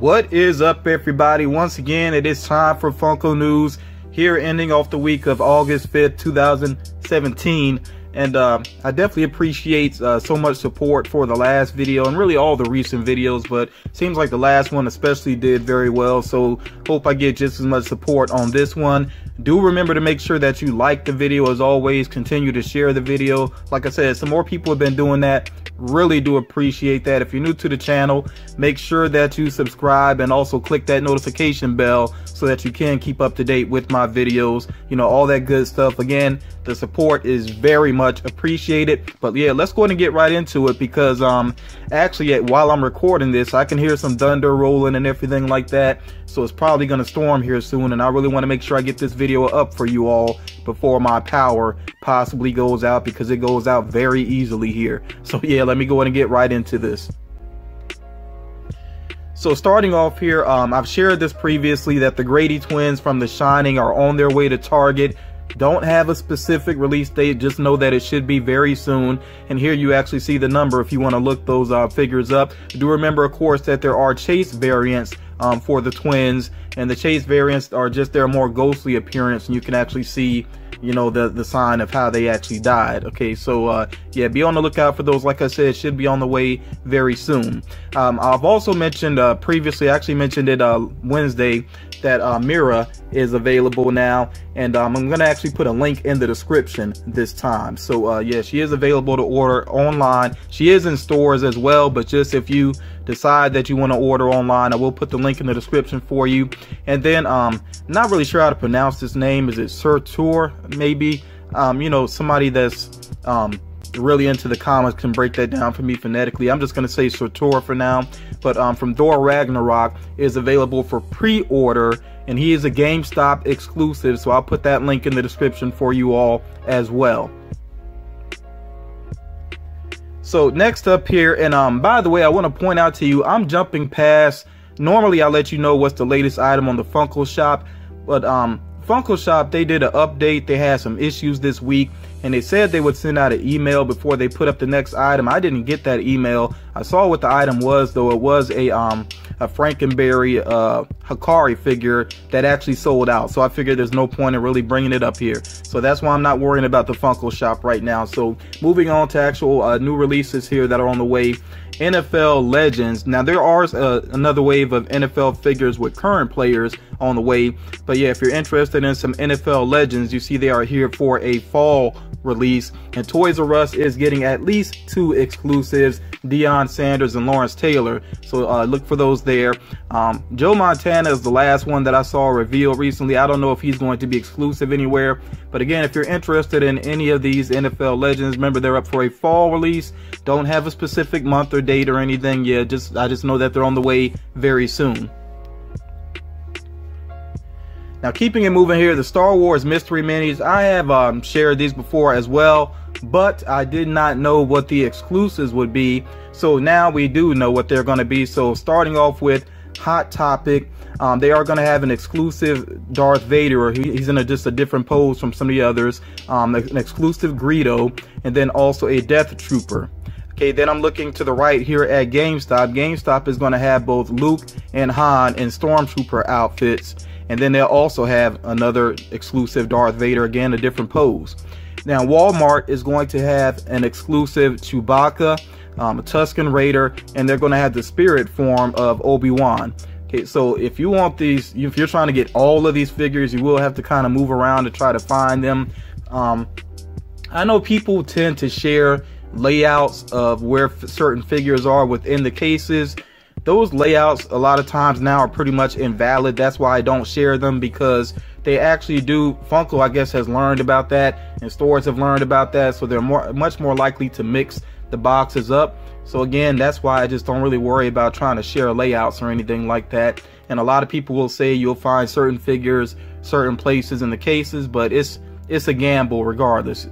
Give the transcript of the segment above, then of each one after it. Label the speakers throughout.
Speaker 1: What is up, everybody? Once again, it is time for Funko News here, ending off the week of August 5th, 2017. And I definitely appreciate so much support for the last video and really all the recent videos, but it seems like the last one especially did very well. So hope I get just as much support on this one. Do remember to make sure that you like the video. As always, continue to share the video. Like I said, some more people have been doing that. Really do appreciate that. If you're new to the channel, make sure that you subscribe and also click that notification bell so that you can keep up to date with my videos, you know, all that good stuff. Again, the support is very much appreciated. But yeah, let's go ahead and get right into it, because actually while I'm recording this, I can hear some thunder rolling and everything like that. So it's probably going to storm here soon, and I really want to make sure I get this video up for you all before my power possibly goes out, because it goes out very easily here. So yeah, let me go ahead and get right into this. So starting off here, I've shared this previously that the Grady twins from The Shining are on their way to Target. Don't have a specific release date, just know that it should be very soon. And here you actually see the number if you want to look those figures up. Do remember, of course, that there are chase variants for the twins, and the chase variants are just their more ghostly appearance, and you can actually see, you know, the sign of how they actually died. Okay, so yeah, be on the lookout for those. Like I said, should be on the way very soon. I've also mentioned previously, I actually mentioned it Wednesday, that Mera is available now, and I'm gonna actually put a link in the description this time. So yeah, she is available to order online. She is in stores as well, but just if you decide that you want to order online, I will put the link in the description for you. And then not really sure how to pronounce this name. Is it Surtur? Maybe you know, somebody that's really into the comics can break that down for me phonetically. I'm just going to say Surtur for now. But from Thor Ragnarok is available for pre-order, and he is a GameStop exclusive, so I'll put that link in the description for you all as well. So next up here, and by the way, I want to point out to you, I'm jumping past, normally I let you know what's the latest item on the Funko shop, but Funko shop, they did an update. They had some issues this week, and they said they would send out an email before they put up the next item. I didn't get that email. I saw what the item was, though. It was a Frankenberry Hikari figure that actually sold out. So I figured there's no point in really bringing it up here. So that's why I'm not worrying about the Funko shop right now. So moving on to actual new releases here that are on the way. NFL Legends. Now there are another wave of NFL figures with current players on the way, but yeah, if you're interested in some NFL Legends, you see they are here for a fall release, and Toys R Us is getting at least 2 exclusives, Deion Sanders and Lawrence Taylor, so look for those there. Joe Montana is the last one that I saw revealed recently. I don't know if he's going to be exclusive anywhere, but again, if you're interested in any of these NFL Legends, remember they're up for a fall release. Don't have a specific month or date or anything. Yeah, I just know that they're on the way very soon. Now, keeping it moving here, the Star Wars Mystery Minis. I have shared these before as well, but I did not know what the exclusives would be. So now we do know what they're going to be. So starting off with Hot Topic, they are going to have an exclusive Darth Vader, or he's in just a different pose from some of the others, an exclusive Greedo, and then also a Death Trooper. Okay, then I'm looking to the right here at GameStop. GameStop is going to have both Luke and Han in Stormtrooper outfits. And then they'll also have another exclusive Darth Vader, again, a different pose. Now, Walmart is going to have an exclusive Chewbacca, a Tusken Raider, and they're going to have the spirit form of Obi-Wan. Okay, so if you want these, if you're trying to get all of these figures, you will have to kind of move around to try to find them. I know people tend to share layouts of where certain figures are within the cases. Those layouts a lot of times now are pretty much invalid. That's why I don't share them, because they actually do, Funko I guess has learned about that, and stores have learned about that, so they're much more likely to mix the boxes up. So again, that's why I just don't really worry about trying to share layouts or anything like that. And a lot of people will say you'll find certain figures certain places in the cases, but it's a gamble regardless.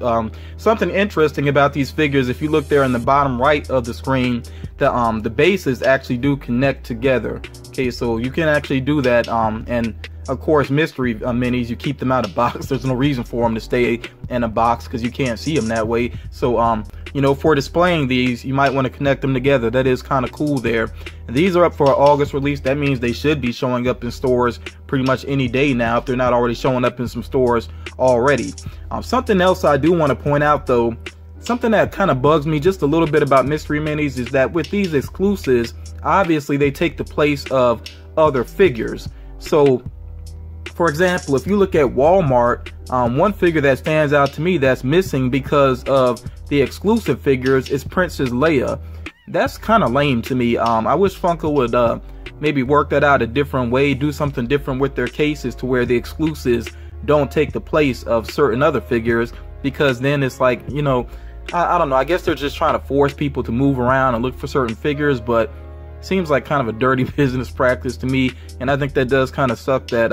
Speaker 1: Something interesting about these figures, if you look there in the bottom right of the screen, the bases actually do connect together. Okay, so you can actually do that, and of course, mystery minis, you keep them out of box. There's no reason for them to stay in a box because you can't see them that way. So, you know, for displaying these, you might want to connect them together. That is kind of cool there. And these are up for an August release. That means they should be showing up in stores pretty much any day now if they're not already showing up in some stores already. Something else I do want to point out, though, something that kind of bugs me just a little bit about mystery minis is that with these exclusives, obviously they take the place of other figures. So, for example, if you look at Walmart, one figure that stands out to me that's missing because of the exclusive figures is Princess Leia. That's kind of lame to me. I wish Funko would maybe work that out a different way, do something different with their cases to where the exclusives don't take the place of certain other figures, because then it's like, you know, I don't know, I guess they're just trying to force people to move around and look for certain figures, but seems like kind of a dirty business practice to me. And I think that does kind of suck that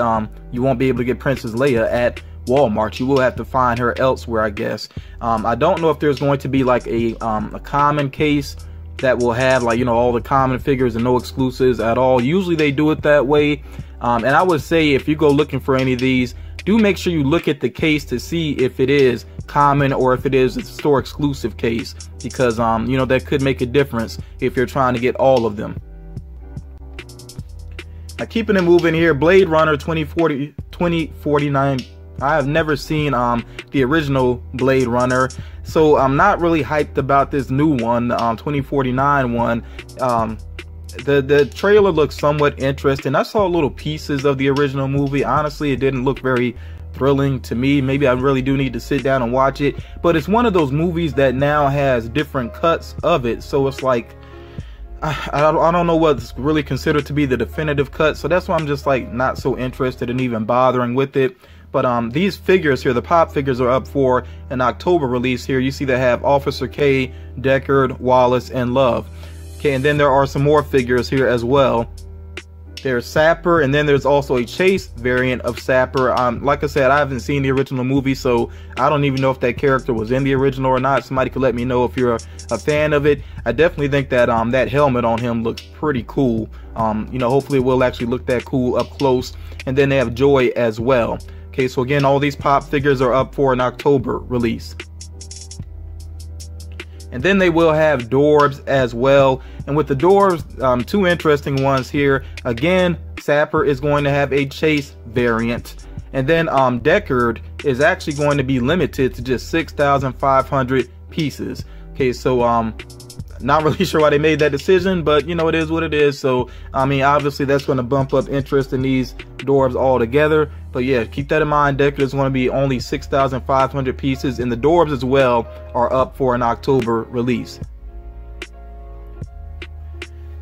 Speaker 1: you won't be able to get Princess Leia at Walmart. You will have to find her elsewhere, I guess. I don't know if there's going to be like a common case that will have, like, you know, all the common figures and no exclusives at all. Usually they do it that way. And I would say if you go looking for any of these, do make sure you look at the case to see if it is common or if it is a store exclusive case, because you know, that could make a difference if you're trying to get all of them. Now, keeping it moving here, Blade Runner 2049. I have never seen the original Blade Runner, so I'm not really hyped about this new one, 2049 one. The trailer looks somewhat interesting. I saw little pieces of the original movie. Honestly, it didn't look very thrilling to me. Maybe I really do need to sit down and watch it, but it's one of those movies that now has different cuts of it, so it's like I don't know what's really considered to be the definitive cut, so that's why I'm just like not so interested in even bothering with it. But these figures here, the pop figures, are up for an October release here. You see they have Officer K, Deckard, Wallace, and Love. Okay, and then there are some more figures here as well. There's Sapper, and then there's also a Chase variant of Sapper. Like I said, I haven't seen the original movie, so I don't even know if that character was in the original or not. Somebody could let me know if you're a fan of it. I definitely think that that helmet on him looks pretty cool. You know, hopefully it will actually look that cool up close. And then they have Joy as well. Okay, so again, all these pop figures are up for an October release. And then they will have Dorbs as well. And with the Dorbs, two interesting ones here. Again, Sapper is going to have a Chase variant. And then Deckard is actually going to be limited to just 6,500 pieces. Okay, so not really sure why they made that decision, but you know, it is what it is. So I mean, obviously that's going to bump up interest in these Dorbs altogether. But yeah, keep that in mind. Deckard is going to be only 6,500 pieces, and the Dorbs as well are up for an October release.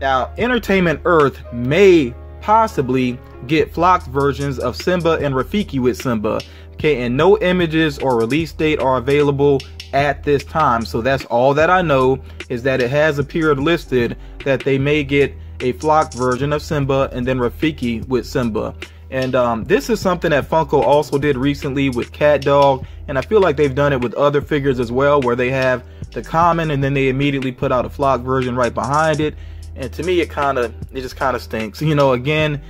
Speaker 1: Now, Entertainment Earth may possibly get flocked versions of Simba and Rafiki with Simba. Okay, and no images or release date are available at this time. So that's all that I know, is that it has appeared listed that they may get a flocked version of Simba and then Rafiki with Simba. And this is something that Funko also did recently with Cat Dog, and I feel like they've done it with other figures as well, where they have the common and then they immediately put out a flocked version right behind it. And to me, it just kind of stinks. You know, again,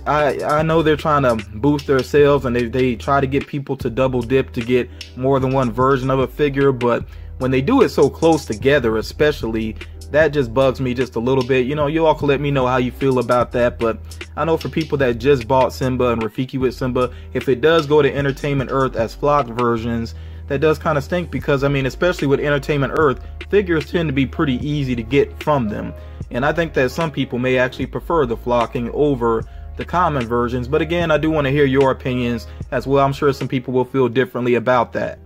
Speaker 1: I know they're trying to boost their sales, and they try to get people to double dip to get more than one version of a figure, but when they do it so close together, especially, that just bugs me just a little bit. You know, you all can let me know how you feel about that, but I know for people that just bought Simba and Rafiki with Simba, if it does go to Entertainment Earth as flocked versions, that does kind of stink, because I mean, especially with Entertainment Earth, figures tend to be pretty easy to get from them. And I think that some people may actually prefer the flocking over the common versions. But again, I do want to hear your opinions as well. I'm sure some people will feel differently about that.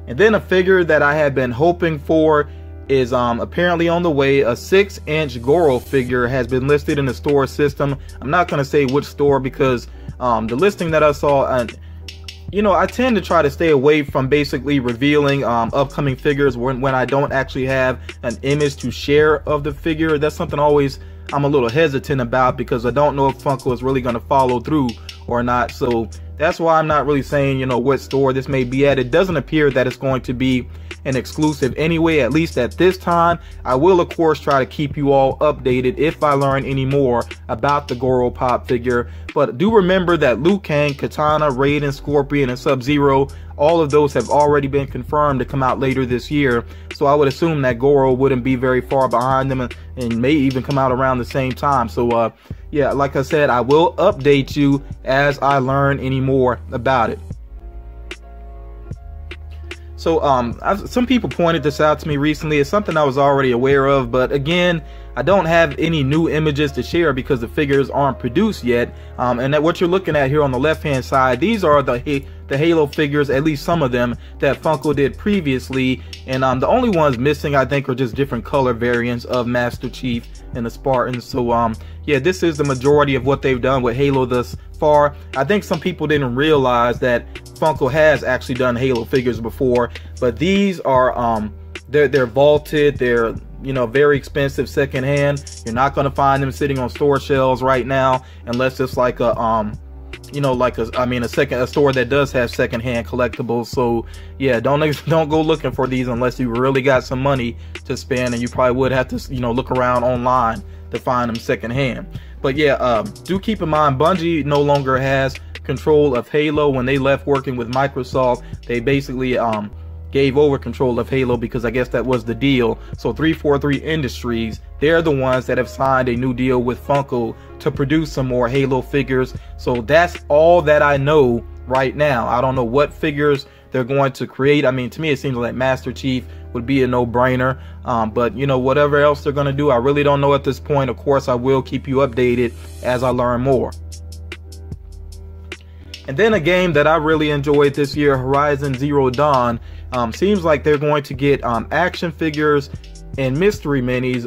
Speaker 1: And then a figure that I have been hoping for is apparently on the way. A 6-inch Goro figure has been listed in the store system. I'm not going to say which store, because the listing that I saw, you know, I tend to try to stay away from basically revealing upcoming figures when I don't actually have an image to share of the figure. That's something always I'm a little hesitant about, because I don't know if Funko is really going to follow through or not. So that's why I'm not really saying, you know, what store this may be at. It doesn't appear that it's going to be an exclusive anyway, at least at this time. I will, of course, try to keep you all updated if I learn any more about the Goro pop figure. But do remember that Liu Kang, Katana, Raiden, Scorpion, and Sub-Zero, all of those have already been confirmed to come out later this year. So I would assume that Goro wouldn't be very far behind them, and may even come out around the same time. So yeah, like I said, I will update you as I learn any more about it. So some people pointed this out to me recently. It's something I was already aware of, but again, I don't have any new images to share because the figures aren't produced yet. And that what you're looking at here on the left hand side, these are the Halo figures, at least some of them, that Funko did previously. And the only ones missing, I think, are just different color variants of Master Chief and the Spartans. So yeah, this is the majority of what they've done with Halo thus far. I think some people didn't realize that Funko has actually done Halo figures before, but these are they're vaulted, they're, you know, very expensive secondhand. You're not going to find them sitting on store shelves right now unless it's like a you know, like a store that does have secondhand collectibles. So yeah, don't go looking for these unless you really got some money to spend, and you probably would have to, you know, look around online to find them secondhand. But yeah, do keep in mind, Bungie no longer has control of Halo. When they left working with Microsoft, they basically gave over control of Halo because I guess that was the deal. So 343 Industries, they're the ones that have signed a new deal with Funko to produce some more Halo figures. So that's all that I know right now. I don't know what figures they're going to create. I mean, to me, it seems like Master Chief would be a no-brainer. But, you know, whatever else they're going to do, I really don't know at this point. Of course, I will keep you updated as I learn more. And then a game that I really enjoyed this year, Horizon Zero Dawn. Seems like they're going to get action figures and mystery minis.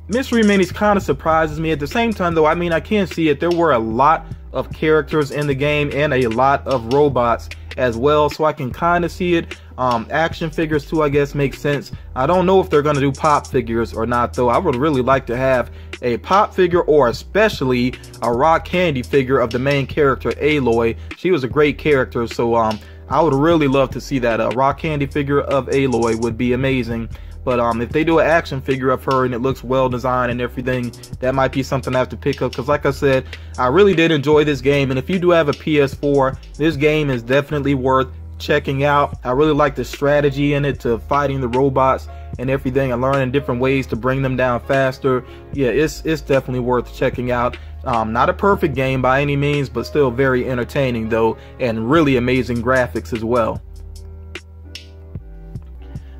Speaker 1: Mystery minis kind of surprises me. At the same time, though, I mean, I can see it. There were a lot of characters in the game and a lot of robots as well, so I can kind of see it. Action figures too, I guess, makes sense. I don't know if they're going to do pop figures or not, though. I would really like to have a pop figure, or especially a rock candy figure of the main character, Aloy. She was a great character, so I would really love to see that. A rock candy figure of Aloy would be amazing. But if they do an action figure of her and it looks well designed and everything, that might be something I have to pick up. Because like I said, I really did enjoy this game. And if you do have a PS4, this game is definitely worth checking out. I really like the strategy in it to fighting the robots and everything, and learning different ways to bring them down faster. Yeah, it's definitely worth checking out. Not a perfect game by any means, but still very entertaining though, and really amazing graphics as well.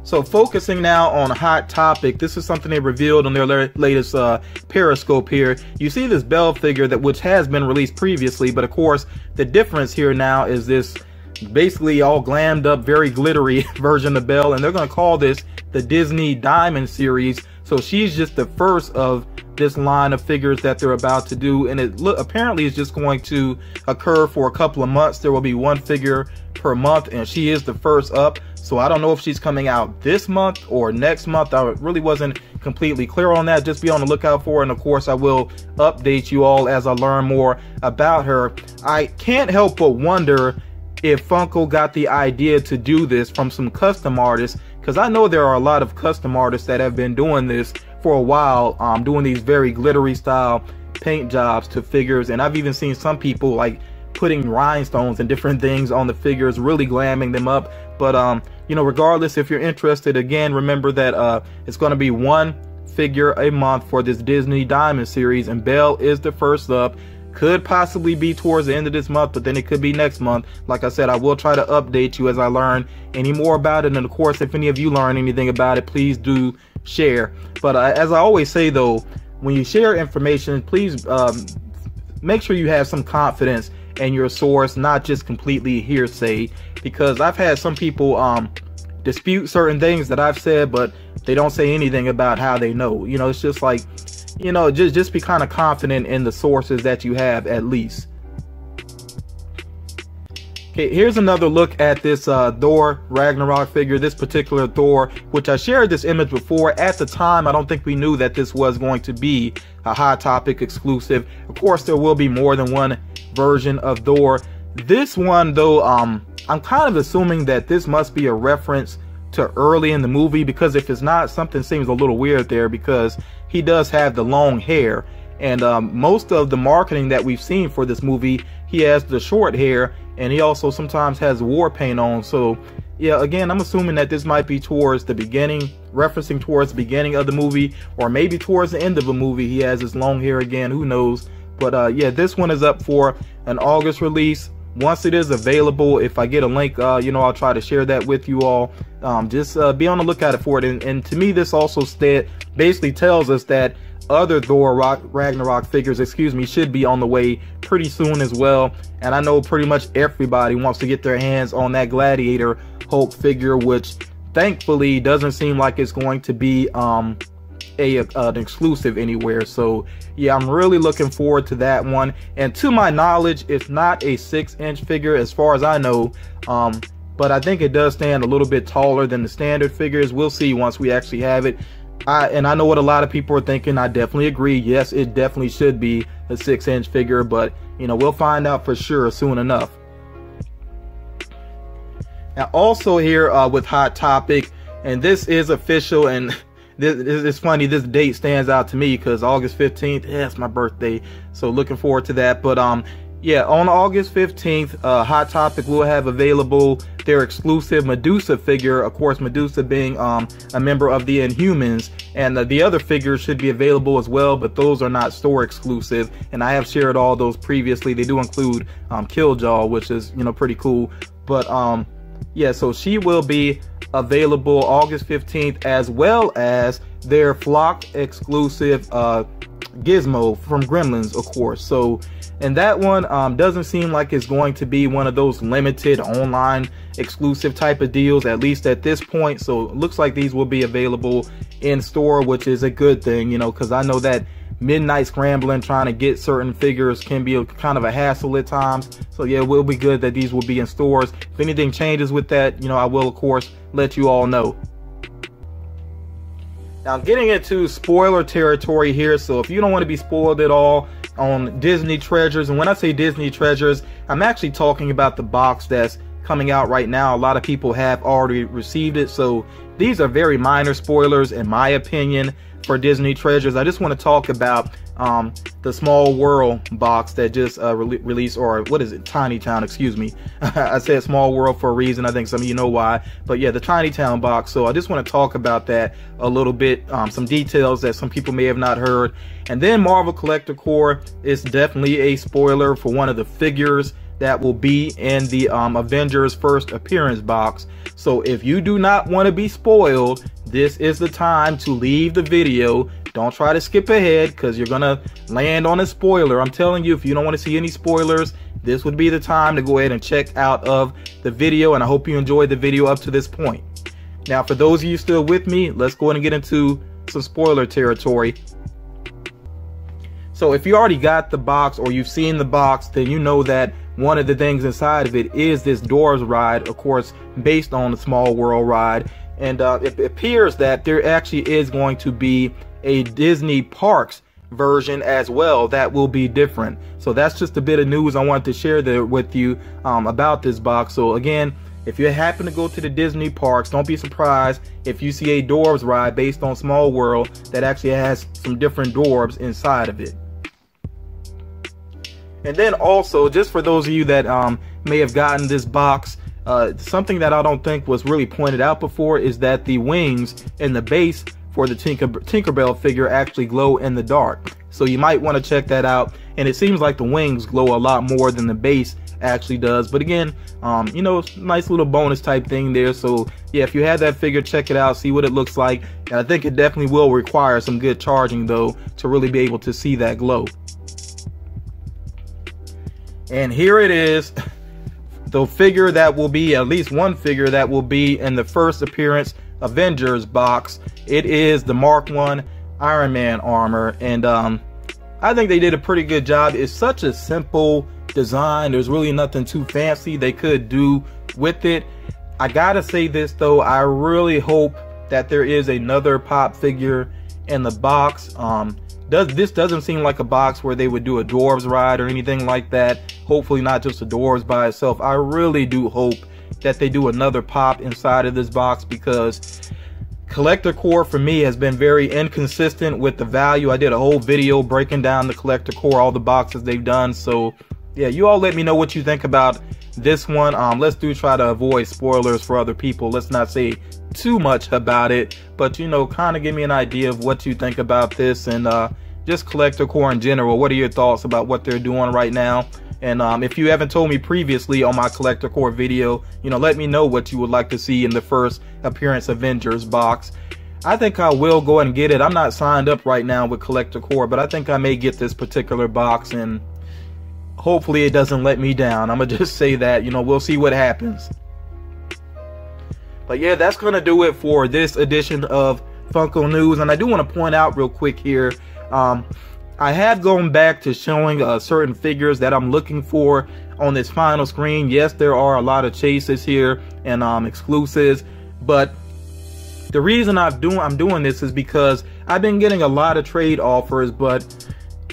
Speaker 1: So focusing now on Hot Topic, this is something they revealed on their latest Periscope here. You see this Belle figure which has been released previously, but of course the difference here now is this basically all glammed up, very glittery version of Belle, and they're going to call this the Disney Diamond series. So she's just the first of this line of figures that they're about to do, and it apparently is just going to occur for a couple of months. There will be one figure per month, and she is the first up. So I don't know if she's coming out this month or next month. I really wasn't completely clear on that. Just be on the lookout for her, and of course I will update you all as I learn more about her. I can't help but wonder if Funko got the idea to do this from some custom artists, because I know there are a lot of custom artists that have been doing this for a while, doing these very glittery style paint jobs to figures. And I've even seen some people like putting rhinestones and different things on the figures, really glamming them up. But you know, regardless, if you're interested, again, remember that it's going to be one figure a month for this Disney Diamond series, and Belle is the first up. Could possibly be towards the end of this month, but then it could be next month. Like I said, I will try to update you as I learn any more about it. And of course, if any of you learn anything about it, please do share. But as I always say though, when you share information, please make sure you have some confidence in your source, not just completely hearsay, because I've had some people dispute certain things that I've said, but they don't say anything about how they know. You know, it's just like, you know, just be kind of confident in the sources that you have, at least. Okay, here's another look at this Thor Ragnarok figure, this particular Thor, which I shared this image before. At the time, I don't think we knew that this was going to be a Hot Topic exclusive. Of course, there will be more than one version of Thor. This one though, I'm kind of assuming that this must be a reference to early in the movie, because if it's not, something seems a little weird there, because he does have the long hair, and most of the marketing that we've seen for this movie, he has the short hair, and he also sometimes has war paint on. So yeah, again, I'm assuming that this might be towards the beginning, referencing towards the beginning of the movie, or maybe towards the end of the movie he has his long hair again, who knows. But yeah, this one is up for an August release. Once it is available, if I get a link, you know, I'll try to share that with you all. Just be on the lookout for it. And to me, this also basically tells us that other Thor Ragnarok figures, should be on the way pretty soon as well. And I know pretty much everybody wants to get their hands on that Gladiator Hulk figure, which thankfully doesn't seem like it's going to be an exclusive anywhere. So yeah, I'm really looking forward to that one. And to my knowledge, it's not a 6-inch figure as far as I know, but I think it does stand a little bit taller than the standard figures. We'll see once we actually have it. And I know what a lot of people are thinking. I definitely agree. Yes, it definitely should be a 6-inch figure, but you know, we'll find out for sure soon enough. Now also here with Hot Topic, and this is official, and it's funny, this date stands out to me because August 15th, yeah, it's my birthday, so looking forward to that. But yeah, on August 15th, Hot Topic will have available their exclusive Medusa figure. Of course, Medusa being a member of the Inhumans, and the other figures should be available as well, but those are not store exclusive, and I have shared all those previously. They do include Killjaw, which is, you know, pretty cool. But yeah, so she will be available August 15th, as well as their Flock exclusive Gizmo from Gremlins, of course. So, and that one doesn't seem like it's going to be one of those limited online exclusive type of deals, at least at this point. So it looks like these will be available in store, which is a good thing, you know, because I know that midnight scrambling trying to get certain figures can be kind of a hassle at times. So yeah, it will be good that these will be in stores. If anything changes with that, you know, I will of course let you all know. Now getting into spoiler territory here, so if you don't want to be spoiled at all on Disney Treasures, and when I say Disney Treasures, I'm actually talking about the box that's coming out right now. A lot of people have already received it, so these are very minor spoilers in my opinion for Disney Treasures. I just want to talk about the Small World box that just released, or what is it, Tiny Town, excuse me. I said Small World for a reason. I think some of you know why, but yeah, the Tiny Town box. So I just want to talk about that a little bit, some details that some people may have not heard. And then Marvel Collector Corps is definitely a spoiler for one of the figures that will be in the Avengers First Appearance box. So if you do not want to be spoiled, this is the time to leave the video. Don't try to skip ahead because you're gonna land on a spoiler. I'm telling you, if you don't want to see any spoilers, this would be the time to go ahead and check out of the video, and I hope you enjoyed the video up to this point. Now for those of you still with me, let's go ahead and get into some spoiler territory. So if you already got the box or you've seen the box, then you know that one of the things inside of it is this Doors ride, of course, based on the Small World ride. And it appears that there actually is going to be a Disney Parks version as well that will be different. So that's just a bit of news I wanted to share there with you about this box. So again, if you happen to go to the Disney Parks, don't be surprised if you see a Doors ride based on Small World that actually has some different Doors inside of it. And then also, just for those of you that may have gotten this box, something that I don't think was really pointed out before is that the wings and the base for the Tinkerbell figure actually glow in the dark. So you might want to check that out. And it seems like the wings glow a lot more than the base actually does. But again, you know, nice little bonus type thing there. So yeah, if you have that figure, check it out, see what it looks like. And I think it definitely will require some good charging though to really be able to see that glow. And here it is, the figure that will be, at least one figure that will be in the First Appearance Avengers box. It is the Mark I Iron Man armor, and I think they did a pretty good job. It's such a simple design. There's really nothing too fancy they could do with it. I gotta say this though, I really hope that there is another pop figure And the box, this doesn't seem like a box where they would do a dwarves ride or anything like that. Hopefully not just a dwarves by itself. I really do hope that they do another pop inside of this box, because collector core for me has been very inconsistent with the value. I did a whole video breaking down the collector core, all the boxes they've done. So yeah, you all let me know what you think about this one. Let's try to avoid spoilers for other people. Let's not say too much about it, but you know, kind of give me an idea of what you think about this, and just collector core in general. What are your thoughts about what they're doing right now? And if you haven't told me previously on my collector core video, you know, let me know what you would like to see in the first appearance Avengers box. I think I will go ahead and get it. I'm not signed up right now with collector core, but I think I may get this particular box, and hopefully it doesn't let me down. I'm gonna just say that, you know, we'll see what happens. But yeah, that's gonna do it for this edition of Funko News. And I do want to point out real quick here, I have gone back to showing certain figures that I'm looking for on this final screen. Yes, there are a lot of chases here and exclusives, but the reason I'm doing this is because I've been getting a lot of trade offers,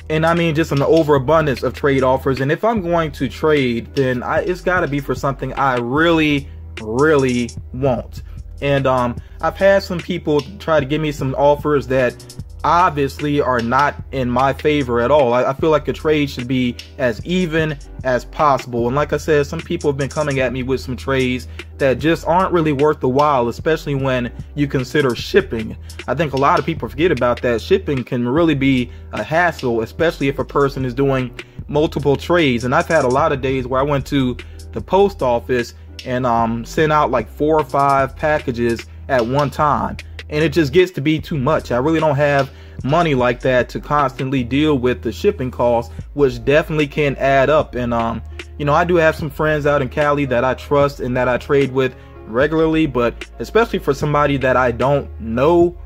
Speaker 1: and I mean just an overabundance of trade offers. And if I'm going to trade, then it's got to be for something I really want. And I've had some people try to give me some offers that obviously are not in my favor at all. I feel like a trade should be as even as possible. And like I said, some people have been coming at me with some trades that just aren't really worth the while, especially when you consider shipping. I think a lot of people forget about that. Shipping can really be a hassle, especially if a person is doing multiple trades. And I've had a lot of days where I went to the post office and sent out like 4 or 5 packages at one time, and it just gets to be too much. I really don't have money like that to constantly deal with the shipping costs, which definitely can add up. And you know, I do have some friends out in Cali that I trust and that I trade with regularly, but especially for somebody that I don't know,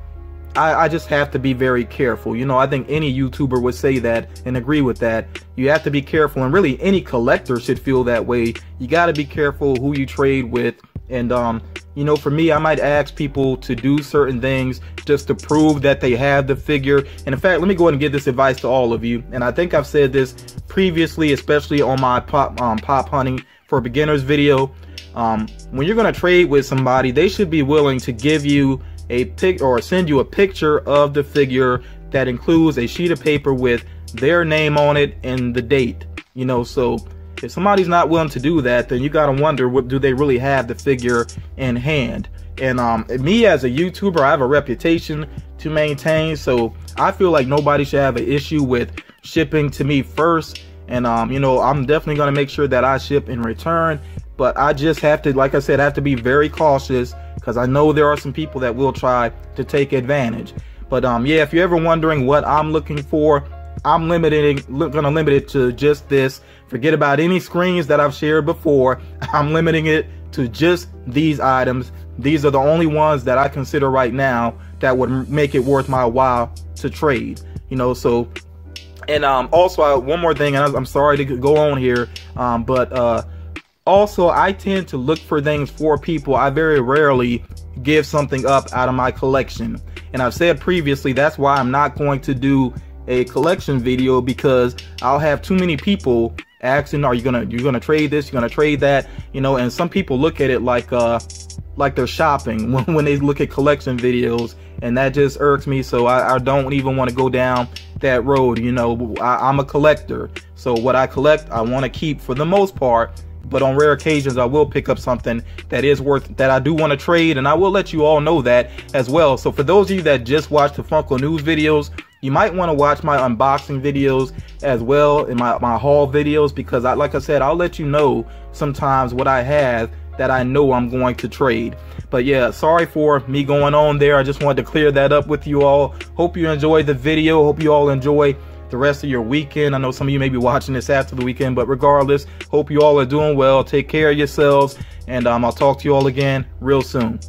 Speaker 1: I just have to be very careful. You know, I think any YouTuber would say that and agree with that. You have to be careful, and really any collector should feel that way. You got to be careful who you trade with. And you know, for me, I might ask people to do certain things just to prove that they have the figure. And in fact, let me go ahead and give this advice to all of you. And I think I've said this previously, especially on my pop hunting for beginners video. When you're going to trade with somebody, they should be willing to give you a pic or send you a picture of the figure that includes a sheet of paper with their name on it and the date. You know, so if somebody's not willing to do that, then you gotta wonder, what do they really have the figure in hand? And me as a YouTuber, I have a reputation to maintain, so I feel like nobody should have an issue with shipping to me first. And you know, I'm definitely gonna make sure that I ship in return, but I just have to, like I said, I have to be very cautious, because I know there are some people that will try to take advantage. But yeah, if you're ever wondering what I'm looking for, I'm gonna limit it to just this. Forget about any screens that I've shared before. I'm limiting it to just these items. These are the only ones that I consider right now that would make it worth my while to trade. You know, so, and also one more thing, and I'm sorry to go on here, but also I tend to look for things for people. I very rarely give something up out of my collection. And I've said previously, that's why I'm not going to do a collection video, because I'll have too many people asking, are you gonna trade this, you're gonna trade that, you know? And some people look at it like they're shopping when they look at collection videos, and that just irks me. So I don't even want to go down that road. You know, I'm a collector, so what I collect I want to keep for the most part, but on rare occasions I will pick up something that is worth, that I do want to trade, and I will let you all know that as well. So for those of you that just watch the Funko News videos, you might want to watch my unboxing videos as well, and my haul videos, because like I said, I'll let you know sometimes what I have that I know I'm going to trade. But yeah, sorry for me going on there. I just wanted to clear that up with you all. Hope you enjoyed the video. Hope you all enjoy the rest of your weekend. I know some of you may be watching this after the weekend, but regardless, hope you all are doing well. Take care of yourselves, and I'll talk to you all again real soon.